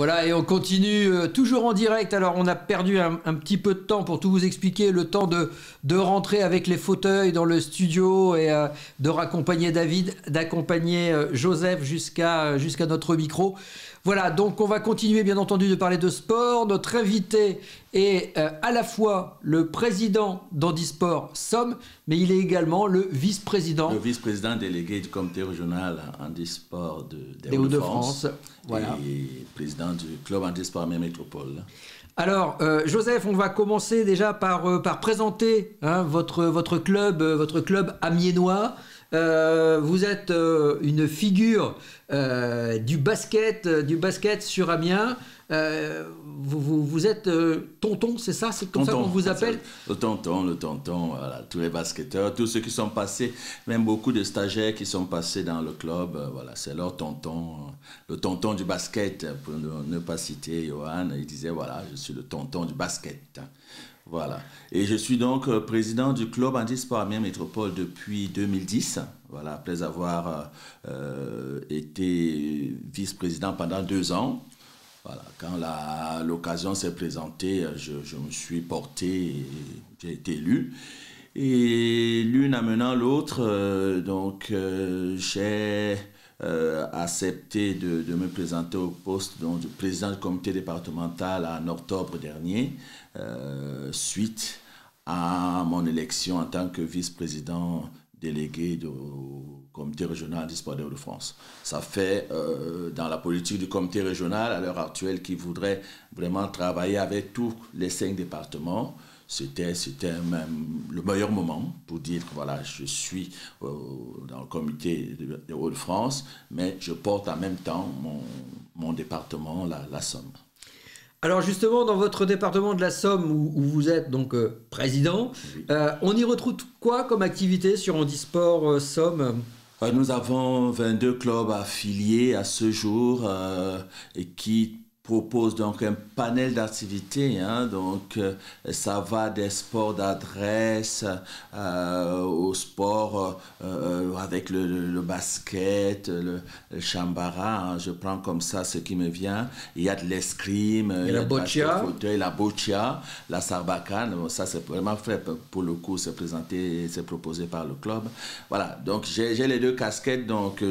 Voilà, et on continue toujours en direct. Alors, on a perdu un petit peu de temps pour tout vous expliquer, le temps de rentrer avec les fauteuils dans le studio et de raccompagner David, d'accompagner Joseph jusqu'à notre micro. Voilà, donc on va continuer bien entendu de parler de sport. Notre invité est à la fois le président d'Handisport Somme, mais il est également le vice-président. Le vice-président délégué du comité régional Handisport des Hauts-de-France. Voilà. Et président du club Handisport Amiens Métropole. Alors, Joseph, on va commencer déjà par présenter votre club amiénois. Vous êtes une figure du basket sur Amiens. Vous êtes tonton, c'est ça? C'est comme ça qu'on vous appelle? Le tonton, voilà, tous les basketteurs, tous ceux qui sont passés, même beaucoup de stagiaires qui sont passés dans le club, voilà, c'est leur tonton, le tonton du basket, pour ne pas citer Johan, il disait voilà, je suis le tonton du basket. Voilà. Et je suis donc président du club Handisport Amiens Métropole depuis 2010. Voilà, après avoir été vice-président pendant 2 ans. Voilà, quand l'occasion s'est présentée, je me suis porté et j'ai été élu. Et l'une amenant l'autre, j'ai accepté de me présenter au poste de président du comité départemental en octobre dernier, suite à mon élection en tant que vice-président délégué du comité régional du sport des Hauts-de-France. Ça fait dans la politique du comité régional à l'heure actuelle qui voudrait vraiment travailler avec tous les 5 départements. C'était même le meilleur moment pour dire que voilà, je suis dans le comité des Hauts-de-France, mais je porte en même temps mon département, la Somme. Alors justement, dans votre département de la Somme, où vous êtes donc président, oui. On y retrouve quoi comme activité sur Handisport Somme? Nous avons 22 clubs affiliés à ce jour et qui propose donc un panel d'activités, donc ça va des sports d'adresse au sport avec le basket, le chambara, je prends comme ça ce qui me vient. Il y a de l'escrime, il y a la boccia, la sarbacane, ça c'est vraiment fait pour le coup, c'est présenté, c'est proposé par le club. Voilà, donc j'ai les 2 casquettes, donc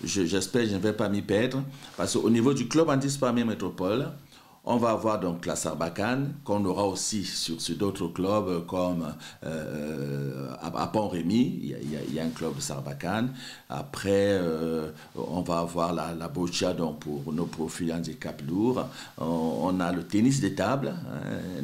j'espère que je ne vais pas m'y perdre, parce qu'au niveau du club Handisport Amiens Métropole, on va avoir donc la Sarbacane, qu'on aura aussi sur d'autres clubs comme à Pont-Rémy, il y a un club Sarbacane. Après, on va avoir la boccia donc pour nos profils handicap lourds. On a le tennis de table,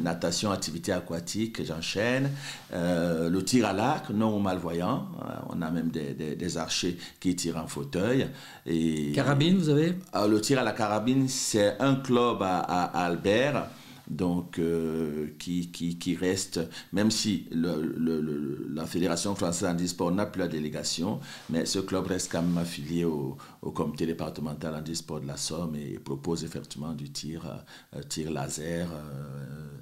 natation, activité aquatique, j'enchaîne. Le tir à l'arc, non aux malvoyants. On a même des archers qui tirent en fauteuil. Et carabine, vous avez? Le tir à la carabine, c'est un club à Albert, donc qui reste, même si la Fédération française handisport n'a plus la délégation, mais ce club reste quand même affilié au comité départemental handisport de la Somme et propose effectivement du tir laser,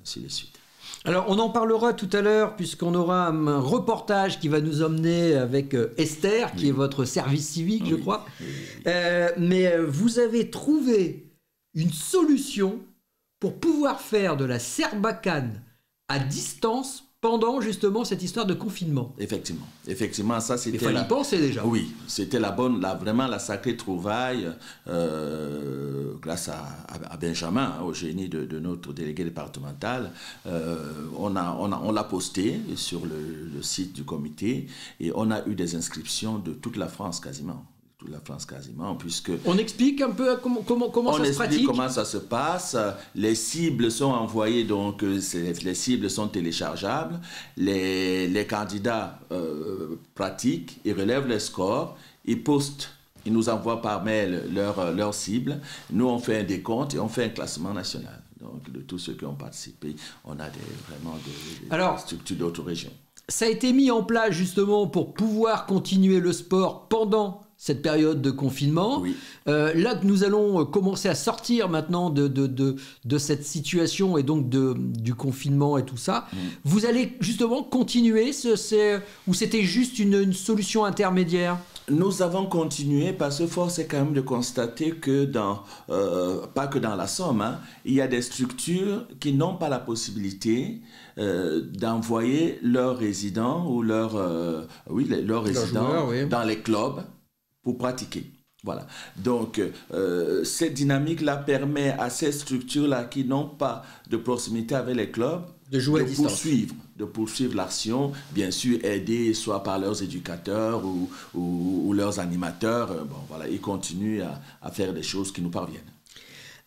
ainsi de suite. Alors, on en parlera tout à l'heure, puisqu'on aura un reportage qui va nous emmener avec Esther, qui est votre service civique, je crois. Mais vous avez trouvé une solution pour pouvoir faire de la serbacane à distance pendant justement cette histoire de confinement. Effectivement, ça c'était. Il fallait y penser déjà. Oui, c'était vraiment la sacrée trouvaille grâce à Benjamin, au génie de notre délégué départemental. On l'a posté sur le site du comité et on a eu des inscriptions de toute la France quasiment. Puisque on explique un peu comment ça se pratique. On explique comment ça se passe. Les cibles sont envoyées, donc les cibles sont téléchargeables. Les candidats pratiquent, ils relèvent les scores, ils postent, ils nous envoient par mail leurs cibles. Nous, on fait un décompte et on fait un classement national. Donc, de tous ceux qui ont participé, on a vraiment des structures d'autres régions. Ça a été mis en place justement pour pouvoir continuer le sport pendant cette période de confinement. Oui. Là que nous allons commencer à sortir maintenant de cette situation et donc du confinement et tout ça, vous allez justement continuer ou c'était juste une solution intermédiaire? Nous avons continué parce que force est quand même de constater que pas que dans la Somme, hein, il y a des structures qui n'ont pas la possibilité d'envoyer leurs résidents ou leurs résidents joueurs, oui. dans les clubs pour pratiquer. Voilà. Donc, cette dynamique-là permet à ces structures-là qui n'ont pas de proximité avec les clubs de jouer à distance. De poursuivre l'action, bien sûr aidés soit par leurs éducateurs ou leurs animateurs. Bon, voilà, ils continuent à faire des choses qui nous parviennent.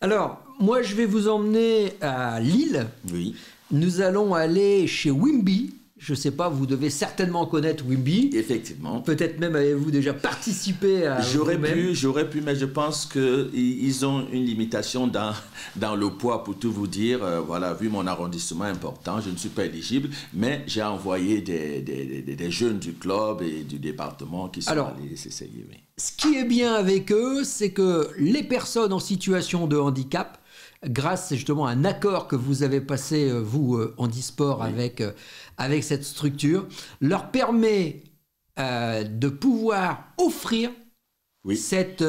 Alors, moi, je vais vous emmener à Lille. Oui. Nous allons aller chez Wimby. Je ne sais pas, vous devez certainement connaître Wimby. Effectivement. Peut-être même avez-vous déjà participé à... J'aurais pu, mais je pense qu'ils ont une limitation dans le poids, pour tout vous dire. Voilà, vu mon arrondissement important, je ne suis pas éligible, mais j'ai envoyé des jeunes du club et du département qui sont allés s'essayer. Oui. Ce qui est bien avec eux, c'est que les personnes en situation de handicap, grâce justement à un accord que vous avez passé, vous, Handisport, oui, avec cette structure, leur permet de pouvoir offrir oui, cette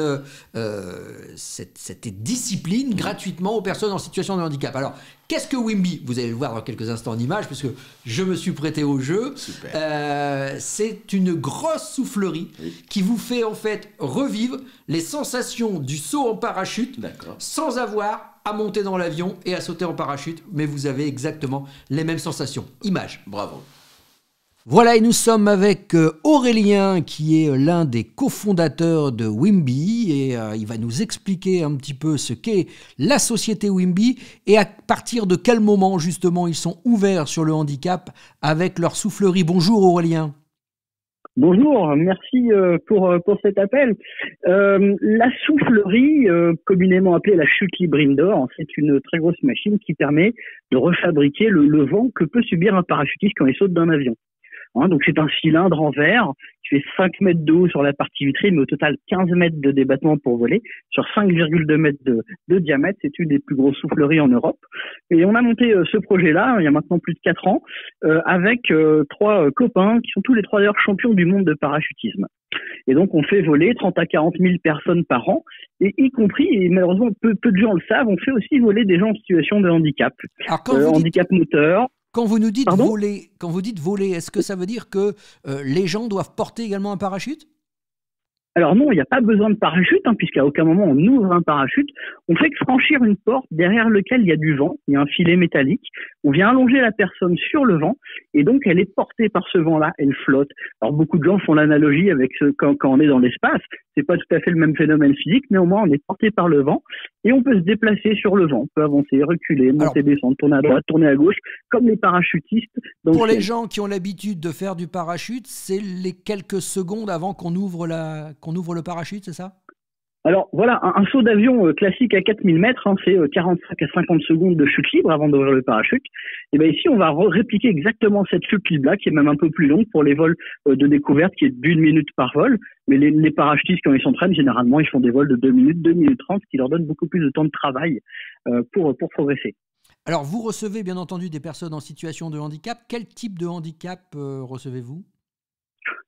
discipline gratuitement aux personnes en situation de handicap. Alors, qu'est-ce que Wimby? Vous allez le voir dans quelques instants en images, puisque je me suis prêté au jeu. C'est une grosse soufflerie qui vous fait en fait revivre les sensations du saut en parachute sans avoir à monter dans l'avion et à sauter en parachute, mais vous avez exactement les mêmes sensations. Image. Bravo. Voilà, et nous sommes avec Aurélien, qui est l'un des cofondateurs de Wimby, et il va nous expliquer un petit peu ce qu'est la société Wimby, et à partir de quel moment, justement, ils sont ouverts sur le handicap avec leur soufflerie. Bonjour Aurélien. Bonjour, merci pour cet appel. La soufflerie, communément appelée la chute libre indoor, c'est une très grosse machine qui permet de refabriquer le vent que peut subir un parachutiste quand il saute d'un avion. Donc c'est un cylindre en verre qui fait 5 mètres de haut sur la partie vitrée, mais au total 15 mètres de débattement pour voler, sur 5,2 mètres de diamètre. C'est une des plus grosses souffleries en Europe. Et on a monté ce projet-là, il y a maintenant plus de 4 ans, avec 3 copains, qui sont tous les 3 d'ailleurs champions du monde de parachutisme. Et donc on fait voler 30 à 40 000 personnes par an, et y compris, et malheureusement peu de gens le savent, on fait aussi voler des gens en situation de handicap. Handicap moteur. Quand vous nous dites voler, est-ce que ça veut dire que les gens doivent porter également un parachute? Alors non, il n'y a pas besoin de parachute, puisqu'à aucun moment on ouvre un parachute. On fait que franchir une porte derrière laquelle il y a du vent, il y a un filet métallique. On vient allonger la personne sur le vent, et donc elle est portée par ce vent-là, elle flotte. Alors beaucoup de gens font l'analogie avec quand on est dans l'espace. C'est pas tout à fait le même phénomène physique, mais au moins on est porté par le vent, et on peut se déplacer sur le vent. On peut avancer, reculer, monter, descendre, tourner à droite, tourner à gauche, comme les parachutistes. Pour les gens qui ont l'habitude de faire du parachute, c'est les quelques secondes avant qu'on ouvre le parachute, c'est ça? Alors voilà, un saut d'avion classique à 4000 mètres, c'est 45 à 50 secondes de chute libre avant d'ouvrir le parachute. Et bien ici, on va répliquer exactement cette chute libre-là, qui est même un peu plus longue pour les vols de découverte, qui est d'1 minute par vol. Mais les parachutistes, quand ils s'entraînent, généralement, ils font des vols de 2 minutes, 2 minutes 30, ce qui leur donne beaucoup plus de temps de travail pour progresser. Alors, vous recevez bien entendu des personnes en situation de handicap. Quel type de handicap recevez-vous?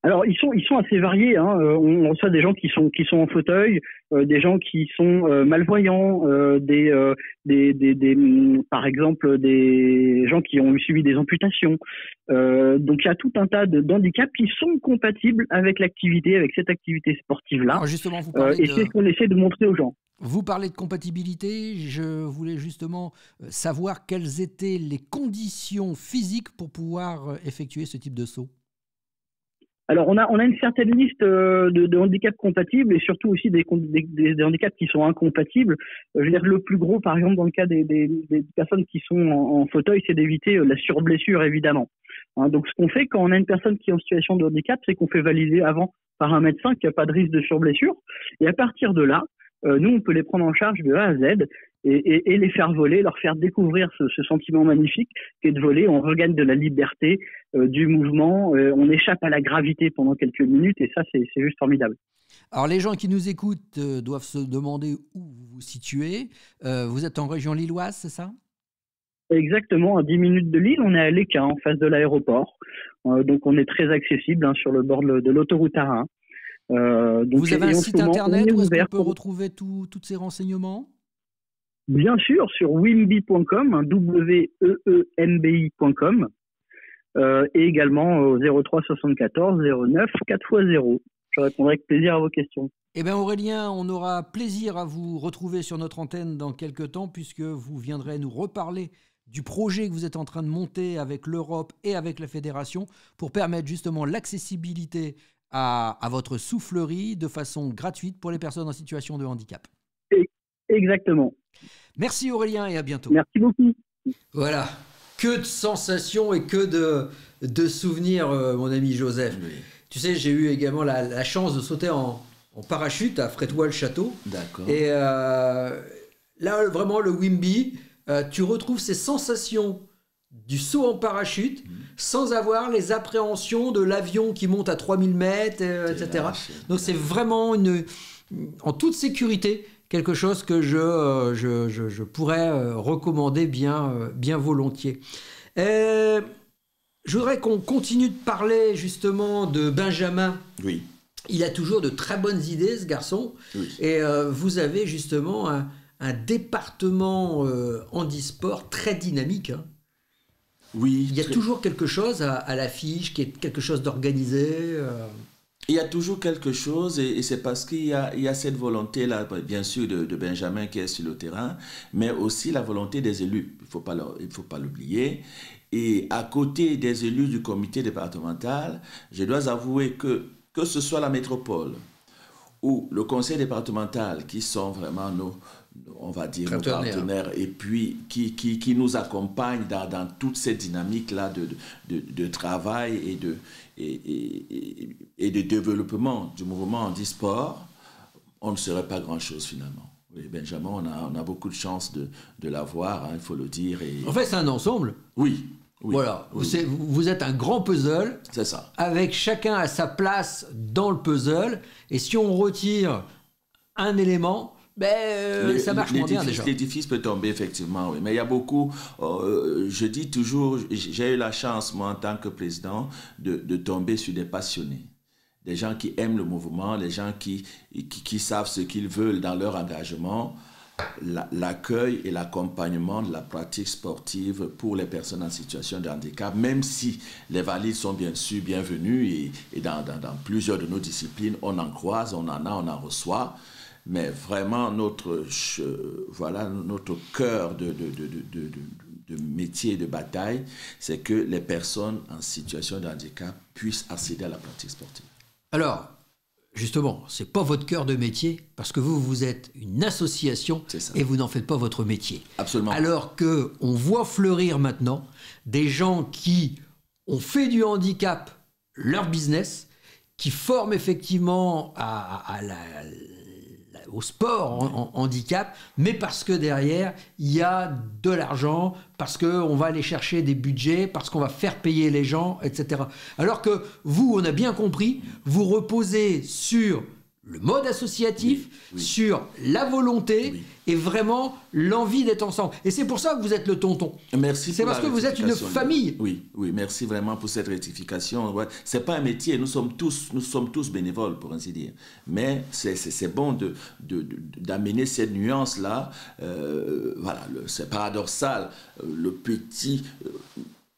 Alors ils sont assez variés. On reçoit des gens qui sont en fauteuil, des gens qui sont malvoyants, par exemple des gens qui ont subi des amputations. Donc il y a tout un tas d'handicaps qui sont compatibles avec l'activité, avec cette activité sportive-là. Alors justement, et c'est ce qu'on essaie de montrer aux gens. Vous parlez de compatibilité. Je voulais justement savoir quelles étaient les conditions physiques pour pouvoir effectuer ce type de saut. Alors, on a une certaine liste de handicaps compatibles et surtout aussi des handicaps qui sont incompatibles. Je veux dire, le plus gros, par exemple, dans le cas des personnes qui sont en fauteuil, c'est d'éviter la surblessure, évidemment. Donc, ce qu'on fait quand on a une personne qui est en situation de handicap, c'est qu'on fait valider avant par un médecin qu'il n'y a pas de risque de surblessure. Et à partir de là, nous, on peut les prendre en charge de A à Z et les faire voler, leur faire découvrir ce sentiment magnifique qu'est de voler. On regagne de la liberté, du mouvement, on échappe à la gravité pendant quelques minutes et ça, c'est juste formidable. Alors, les gens qui nous écoutent doivent se demander où vous vous situez. Vous êtes en région lilloise, c'est ça? Exactement, à 10 minutes de Lille, on est à Léquin, en face de l'aéroport. Donc, on est très accessible sur le bord de l'autoroute A1. Vous avez un site internet où est-ce qu'on peut pour... retrouver tous ces renseignements? Bien sûr, sur wimby.com, WEEMBI.com, et également au 03 74 09 4x0. Je répondrai avec plaisir à vos questions. Eh bien Aurélien, on aura plaisir à vous retrouver sur notre antenne dans quelques temps, puisque vous viendrez nous reparler du projet que vous êtes en train de monter avec l'Europe et avec la Fédération pour permettre justement l'accessibilité à votre soufflerie de façon gratuite pour les personnes en situation de handicap. Exactement. Merci Aurélien et à bientôt. Merci beaucoup. Voilà, que de sensations et que de souvenirs, mon ami Joseph. Oui. Tu sais, j'ai eu également la chance de sauter en parachute à Frétois-le-Château. D'accord. Et là, vraiment, le Wimby, tu retrouves ces sensations du saut en parachute sans avoir les appréhensions de l'avion qui monte à 3000 mètres, etc. Donc, c'est vraiment en toute sécurité quelque chose que je pourrais recommander bien volontiers. Je voudrais qu'on continue de parler justement de Benjamin. Oui. Il a toujours de très bonnes idées, ce garçon. Oui. Et vous avez justement un département handisport très dynamique. Hein. Oui. Il y a toujours quelque chose à l'affiche, qui est quelque chose d'organisé. Il y a toujours quelque chose, et c'est parce qu'il y a cette volonté-là, bien sûr, de Benjamin qui est sur le terrain, mais aussi la volonté des élus. Il faut pas l'oublier. Et à côté des élus du comité départemental, je dois avouer que ce soit la métropole ou le conseil départemental, qui sont vraiment nos partenaires, et puis qui nous accompagnent dans toute cette dynamique-là de travail et de développement du mouvement handisport, on ne serait pas grand-chose finalement. Oui, Benjamin, on a beaucoup de chance de l'avoir, hein, il faut le dire. En fait, c'est un ensemble. Oui. Voilà, oui. Vous êtes un grand puzzle. C'est ça. Avec chacun à sa place dans le puzzle. Et si on retire un élément, ça marche moins bien déjà. L'édifice peut tomber, effectivement, oui. Mais il y a beaucoup, je dis toujours, j'ai eu la chance, moi, en tant que président, de tomber sur des passionnés. Des gens qui aiment le mouvement, des gens qui savent ce qu'ils veulent dans leur engagement. L'accueil et l'accompagnement de la pratique sportive pour les personnes en situation de handicap, même si les valides sont bien sûr bienvenus et dans plusieurs de nos disciplines, on en croise, on en reçoit, mais vraiment notre cœur de métier et de bataille, c'est que les personnes en situation de handicap puissent accéder à la pratique sportive. Alors, justement, ce n'est pas votre cœur de métier, parce que vous êtes une association et vous n'en faites pas votre métier. Absolument. Alors qu'on voit fleurir maintenant des gens qui ont fait du handicap leur business, qui forment effectivement au sport en handicap, mais parce que derrière, il y a de l'argent, parce qu'on va aller chercher des budgets, parce qu'on va faire payer les gens, etc. Alors que vous, on a bien compris, vous reposez sur le mode associatif, sur la volonté et vraiment l'envie d'être ensemble. Et c'est pour ça que vous êtes le tonton. Merci. C'est parce que vous êtes une famille. Oui, merci vraiment pour cette rectification. Ouais. C'est pas un métier, nous sommes tous bénévoles, pour ainsi dire. Mais c'est bon d'amener cette nuance-là. C'est paradoxal. Le petit...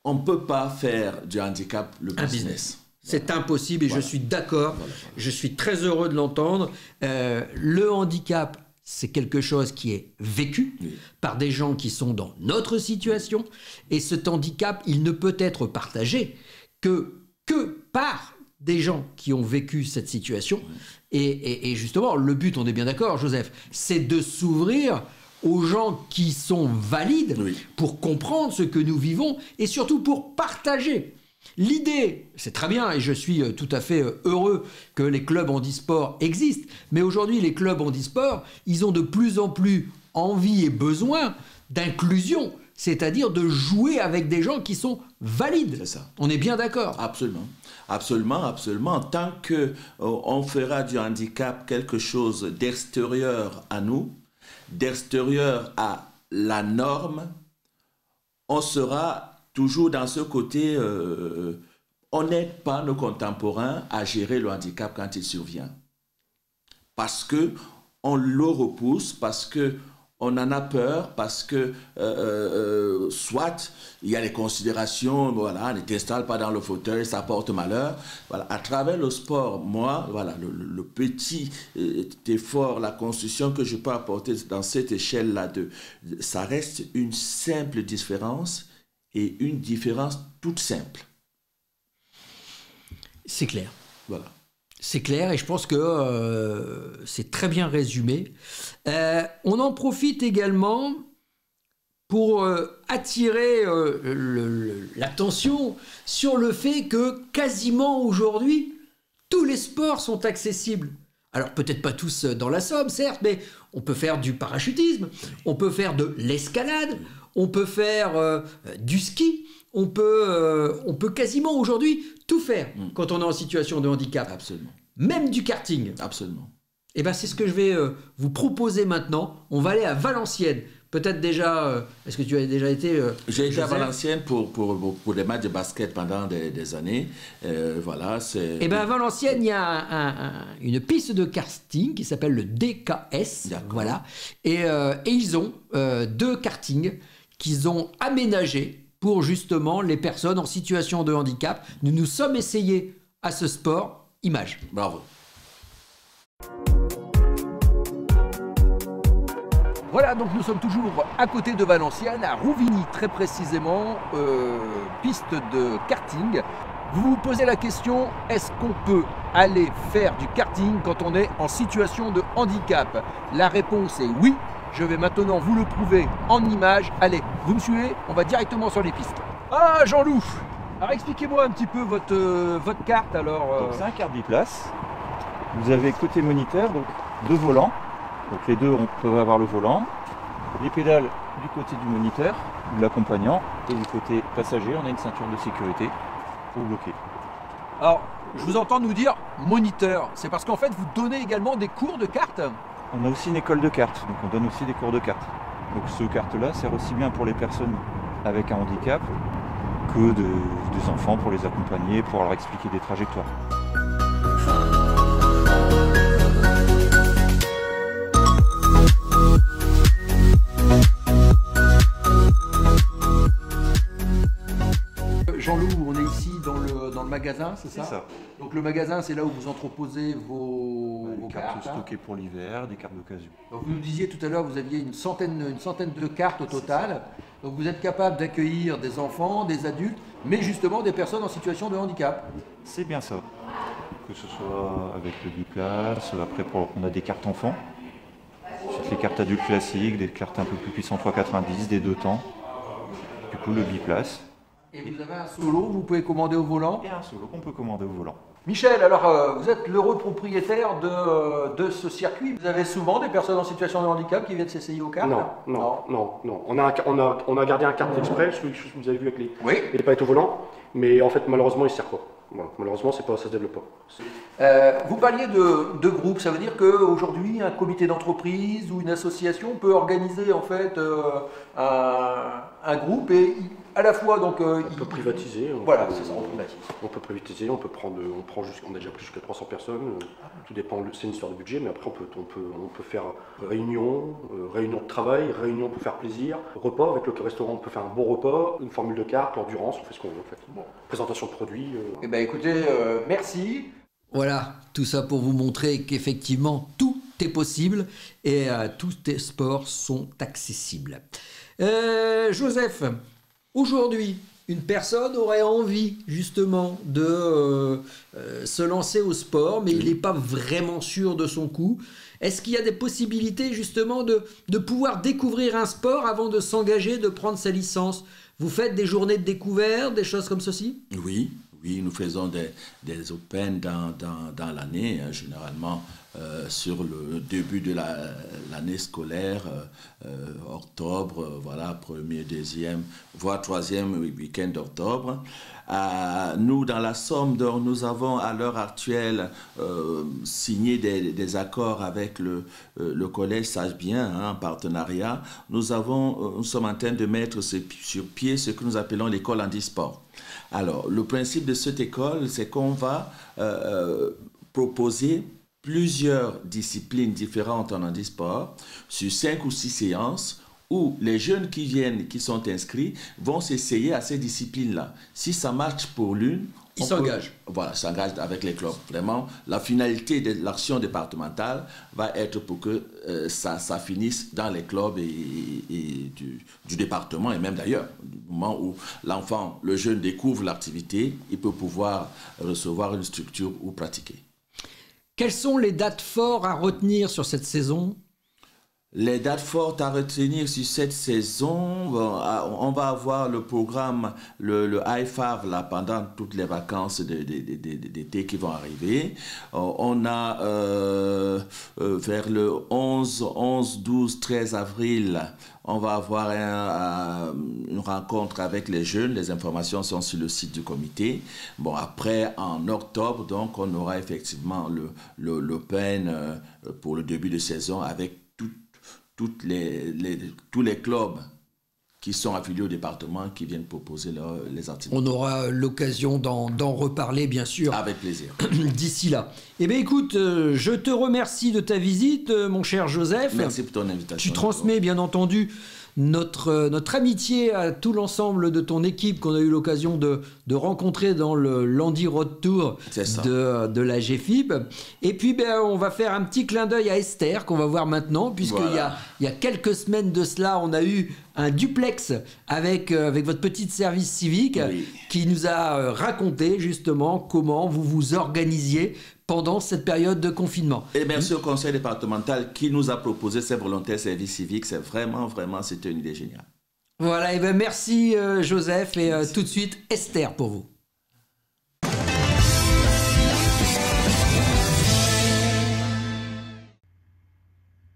on ne peut pas faire du handicap le business. C'est impossible et je suis d'accord. Je suis très heureux de l'entendre. Le handicap, c'est quelque chose qui est vécu par des gens qui sont dans notre situation. Et cet handicap, il ne peut être partagé que par des gens qui ont vécu cette situation. Et justement, le but, on est bien d'accord, Joseph, c'est de s'ouvrir aux gens qui sont valides pour comprendre ce que nous vivons et surtout pour partager. L'idée, c'est très bien et je suis tout à fait heureux que les clubs handisport existent, mais aujourd'hui les clubs handisport, ils ont de plus en plus envie et besoin d'inclusion, c'est-à-dire de jouer avec des gens qui sont valides. C'est ça. On est bien d'accord. Absolument. Tant qu'on fera du handicap quelque chose d'extérieur à nous, d'extérieur à la norme, on sera toujours dans ce côté, on n'aide pas nos contemporains à gérer le handicap quand il survient. parce que on le repousse, parce que on en a peur, parce que soit il y a des considérations, voilà, ne t'installe pas dans le fauteuil, ça porte malheur. Voilà, à travers le sport, moi, voilà, le petit effort, la construction que je peux apporter dans cette échelle-là, ça reste une simple différence et une différence toute simple. C'est clair. Voilà. C'est clair et je pense que c'est très bien résumé. On en profite également pour attirer l'attention sur le fait que quasiment aujourd'hui, tous les sports sont accessibles. Alors peut-être pas tous dans la Somme, certes, mais on peut faire du parachutisme, on peut faire de l'escalade, on peut faire du ski. On peut quasiment aujourd'hui tout faire quand on est en situation de handicap. Absolument. Même du karting. Absolument. Et bien c'est ce que je vais vous proposer maintenant. On va aller à Valenciennes. Peut-être déjà, est-ce que tu as déjà été J'ai été à Valenciennes pour des matchs de basket pendant des années. Voilà, c'est... Et bien à Valenciennes, il y a une piste de karting qui s'appelle le DKS. Voilà. Et ils ont 2 kartings qu'ils ont aménagés pour justement les personnes en situation de handicap. Nous nous sommes essayés à ce sport. Image. Bravo. Voilà, donc nous sommes toujours à côté de Valenciennes, à Rouvigny très précisément, piste de karting. Vous vous posez la question, est-ce qu'on peut aller faire du karting quand on est en situation de handicap? La réponse est oui. Je vais maintenant vous le prouver en images. Allez, vous me suivez? On va directement sur les pistes. Ah, Jean-Loup! Alors expliquez-moi un petit peu votre carte alors. Donc c'est un kart biplace. Vous avez côté moniteur, donc 2 volants. Donc les deux, on peut avoir le volant. Les pédales du côté du moniteur, de l'accompagnant. Et du côté passager, on a une ceinture de sécurité pour bloquer. Alors, je vous entends nous dire moniteur. C'est parce qu'en fait, vous donnez également des cours de cartes? On a aussi une école de cartes, donc on donne aussi des cours de cartes. Donc ce kart-là sert aussi bien pour les personnes avec un handicap que des enfants pour les accompagner, pour leur expliquer des trajectoires. Jean-Loup, on est ici dans le magasin, c'est ça? C'est ça. Donc le magasin, c'est là où vous entreposez vos cartes cartes. stockées pour l'hiver, des cartes d'occasion. Donc vous nous disiez tout à l'heure, vous aviez une centaine de cartes au total. Donc vous êtes capable d'accueillir des enfants, des adultes, mais justement des personnes en situation de handicap. C'est bien ça. Que ce soit avec le biplace, après on a des cartes enfants. Ensuite les cartes adultes classiques, des cartes un peu plus puissantes 3,90, des 2 temps. Du coup le biplace. Et vous avez un solo, vous pouvez commander au volant. Et un solo qu'on peut commander au volant. Michel, alors vous êtes l'heureux propriétaire de ce circuit. Vous avez souvent des personnes en situation de handicap qui viennent s'essayer aux cartes? Non. On a gardé un kart exprès, celui que vous avez vu avec les paillettes au volant, mais en fait malheureusement il ne sert pas. Voilà. Malheureusement ça ne se développe pas. Vous parliez de groupe, ça veut dire qu'aujourd'hui un comité d'entreprise ou une association peut organiser en fait un groupe et à la fois donc on peut privatiser. Voilà, c'est ça, on privatise. On peut privatiser, on a déjà plus jusqu'à 300 personnes. Tout dépend, c'est une histoire de budget, mais après on peut faire réunion de travail, réunion pour faire plaisir, repas avec le restaurant, on peut faire un bon repas, une formule de carte, l'endurance, on fait ce qu'on veut en fait. Bon. Présentation de produits. Eh ben écoutez, merci. Voilà, tout ça pour vous montrer qu'effectivement tout est possible et tous les sports sont accessibles. Joseph, aujourd'hui, une personne aurait envie justement de se lancer au sport, mais il n'est pas vraiment sûr de son coup. Est-ce qu'il y a des possibilités justement de pouvoir découvrir un sport avant de s'engager, de prendre sa licence? Vous faites des journées de découverte, des choses comme ceci? Oui, nous faisons des Open dans l'année, généralement sur le début de l'année scolaire, octobre, voilà, 1er, 2e, voire 3e week-end d'octobre. Nous, dans la Somme, nous avons à l'heure actuelle signé des accords avec le collège Sagebien, en partenariat. Nous sommes en train de mettre sur pied ce que nous appelons l'école handisport. Alors, le principe de cette école, c'est qu'on va proposer plusieurs disciplines différentes en handisport sur 5 ou 6 séances où les jeunes qui sont inscrits vont s'essayer à ces disciplines-là. Si ça marche pour l'une, ils s'engagent. Voilà, s'engagent avec les clubs. Vraiment, la finalité de l'action départementale va être pour que ça finisse dans les clubs et du département et même d'ailleurs. Du moment où l'enfant, le jeune découvre l'activité, il peut pouvoir recevoir une structure ou pratiquer. Quelles sont les dates fortes à retenir sur cette saison ? Les dates fortes à retenir sur cette saison, on va avoir le programme, le IFAV là, pendant toutes les vacances d'été qui vont arriver. On a vers le 11, 12, 13 avril, on va avoir une rencontre avec les jeunes. Les informations sont sur le site du comité. Bon, après, en octobre, donc, on aura effectivement l'Open pour le début de saison avec tous les clubs qui sont affiliés au département qui viennent proposer les activités. On aura l'occasion d'en reparler, bien sûr. Avec plaisir. D'ici là. Eh bien, écoute, je te remercie de ta visite, mon cher Joseph. Merci pour ton invitation. Tu transmets, bien entendu, notre amitié à tout l'ensemble de ton équipe qu'on a eu l'occasion de rencontrer dans le Landy Road Tour de la GFIB. Et puis, on va faire un petit clin d'œil à Esther qu'on va voir maintenant, puisqu'il y a quelques semaines de cela, on a eu un duplex avec votre petite service civique qui nous a raconté justement comment vous vous organisiez pendant cette période de confinement. Et merci au conseil départemental qui nous a proposé ces volontaires services civiques. C'est vraiment, c'était une idée géniale. Voilà, et merci Joseph, et tout de suite Esther pour vous.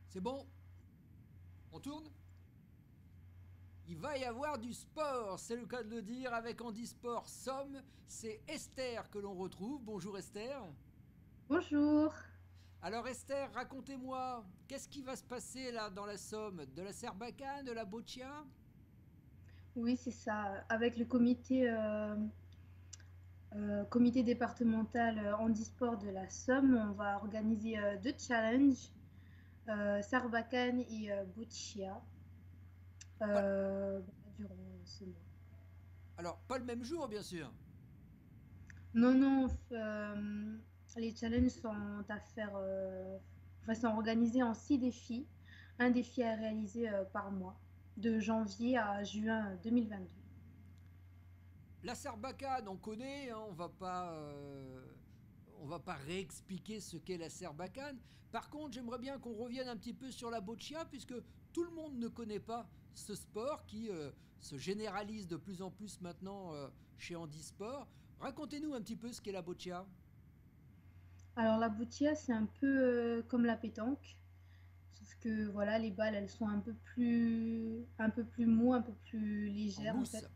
C'est bon? On tourne? Il va y avoir du sport, c'est le cas de le dire, avec Handisport Somme. C'est Esther que l'on retrouve. Bonjour Esther. Bonjour. Alors Esther, racontez-moi, qu'est-ce qui va se passer là dans la Somme? De la Serbacane, de la Boccia? Oui, c'est ça. Avec le comité départemental handisport de la Somme, on va organiser 2 challenges, Sarbacane et Boccia, durant ce mois. Alors, pas le même jour, bien sûr. Non, les challenges sont organisés en 6 défis. Un défi à réaliser par mois, de janvier à juin 2022. La Sarbacane, on connaît, hein, on va pas réexpliquer ce qu'est la Sarbacane. Par contre, j'aimerais bien qu'on revienne un petit peu sur la Boccia, puisque tout le monde ne connaît pas ce sport qui se généralise de plus en plus maintenant chez Handisport. Racontez-nous un petit peu ce qu'est la Boccia. Alors la boccia, c'est un peu comme la pétanque, sauf que voilà, les balles, elles sont un peu plus mou, un peu plus légères en fait.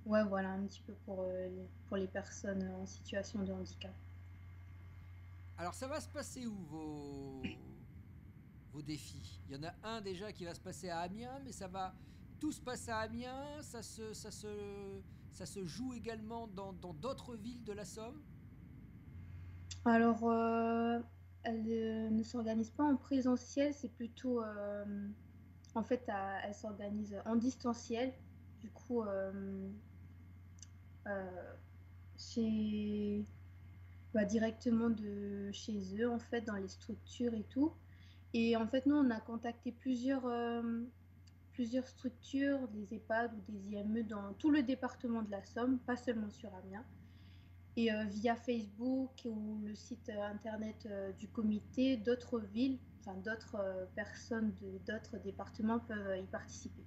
Ouais, voilà, un petit peu pour les personnes en situation de handicap. Alors ça va se passer où vos défis? Il y en a un déjà qui va se passer à Amiens, mais ça va tout se passer à Amiens. Ça se joue également dans d'autres villes de la Somme? Alors, elle ne s'organise pas en présentiel, c'est plutôt, en fait, elle s'organise en distanciel. Du coup, directement de chez eux, en fait, dans les structures et tout. Et en fait, nous, on a contacté plusieurs structures, des EHPAD ou des IME dans tout le département de la Somme, pas seulement sur Amiens. Et via Facebook ou le site internet du comité, d'autres villes, enfin d'autres personnes d'autres départements peuvent y participer.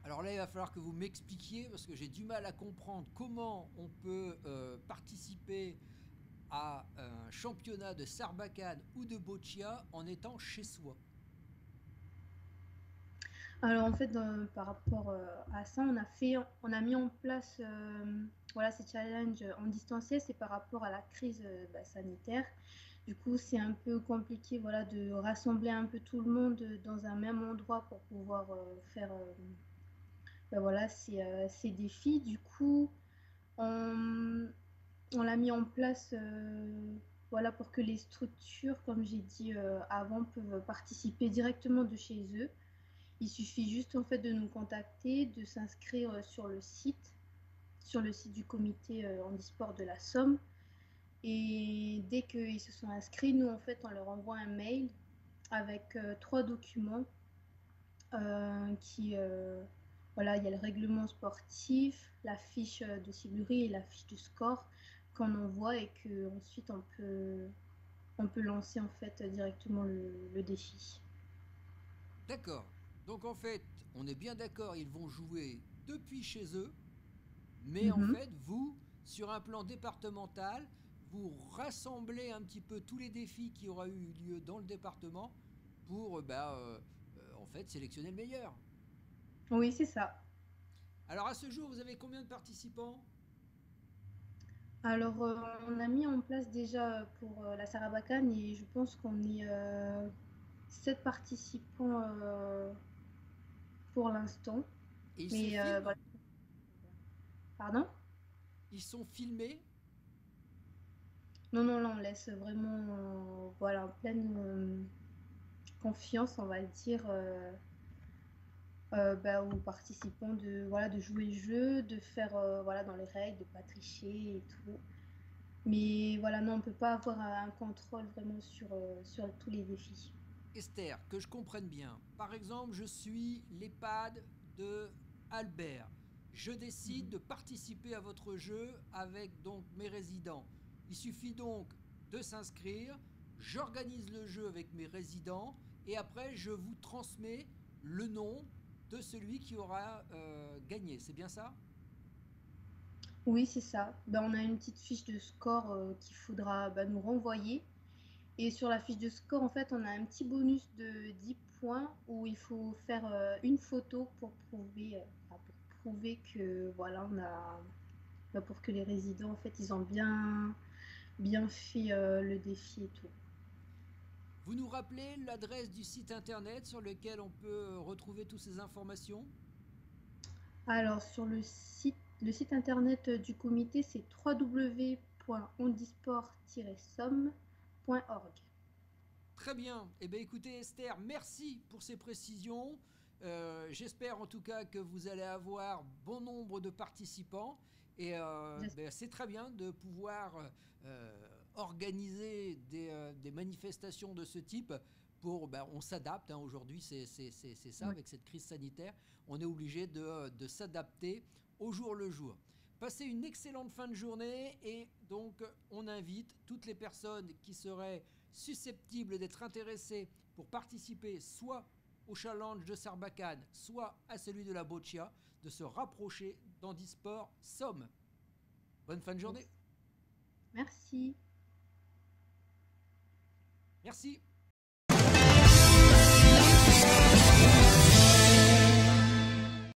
Alors là, il va falloir que vous m'expliquiez, parce que j'ai du mal à comprendre comment on peut participer à un championnat de Sarbacane ou de Boccia en étant chez soi. Alors en fait, par rapport à ça, on a mis en place ces challenges en distanciel, c'est par rapport à la crise sanitaire. Du coup, c'est un peu compliqué de rassembler un peu tout le monde dans un même endroit pour pouvoir faire ces défis. Du coup, on l'a mis en place voilà, pour que les structures, comme j'ai dit avant, peuvent participer directement de chez eux. Il suffit juste en fait de nous contacter, de s'inscrire sur le site du comité handisport de la Somme. Et dès qu'ils se sont inscrits, nous en fait on leur envoie un mail avec 3 documents qui voilà, il y a le règlement sportif, la fiche de Siburi et la fiche du score qu'on envoie et que ensuite on peut lancer en fait directement le défi. D'accord. Donc en fait, on est bien d'accord, ils vont jouer depuis chez eux, mais en fait, vous, sur un plan départemental, vous rassemblez un petit peu tous les défis qui auraient eu lieu dans le département pour en fait sélectionner le meilleur. Oui, c'est ça. Alors à ce jour, vous avez combien de participants? Alors, on a mis en place déjà pour la Sarbacane et je pense qu'on est 7 participants pour l'instant. Et ils Mais se filment? voilà. Pardon? Ils sont filmés? Non, non, là, on laisse vraiment voilà, en pleine confiance, on va le dire, aux participants de, voilà, de jouer le jeu, de faire voilà, dans les règles, de ne pas tricher et tout. Mais voilà, non, on ne peut pas avoir un contrôle vraiment sur tous les défis. Esther, que je comprenne bien. Par exemple, je suis l'EHPAD de Albert. Je décide de participer à votre jeu avec donc mes résidents. Il suffit donc de s'inscrire, j'organise le jeu avec mes résidents et après je vous transmets le nom de celui qui aura gagné. C'est bien ça? Oui, c'est ça. Ben, on a une petite fiche de score qu'il faudra nous renvoyer. Et sur la fiche de score, en fait, on a un petit bonus de 10 points où il faut faire une photo pour prouver que voilà, pour que les résidents, en fait, ils ont bien fait le défi et tout. Vous nous rappelez l'adresse du site internet sur lequel on peut retrouver toutes ces informations? Alors, sur le site internet du comité, c'est www.handisport-somme.org. Très bien. Eh bien, écoutez, Esther, merci pour ces précisions. J'espère en tout cas que vous allez avoir bon nombre de participants. Et c'est très bien de pouvoir organiser des manifestations de ce type. On s'adapte, hein, aujourd'hui, c'est ça, avec cette crise sanitaire. On est obligé de s'adapter au jour le jour. Passez une excellente fin de journée et donc on invite toutes les personnes qui seraient susceptibles d'être intéressées pour participer soit au challenge de Sarbacane, soit à celui de la Boccia, de se rapprocher d'Handisport Somme. Bonne fin de journée. Merci. Merci.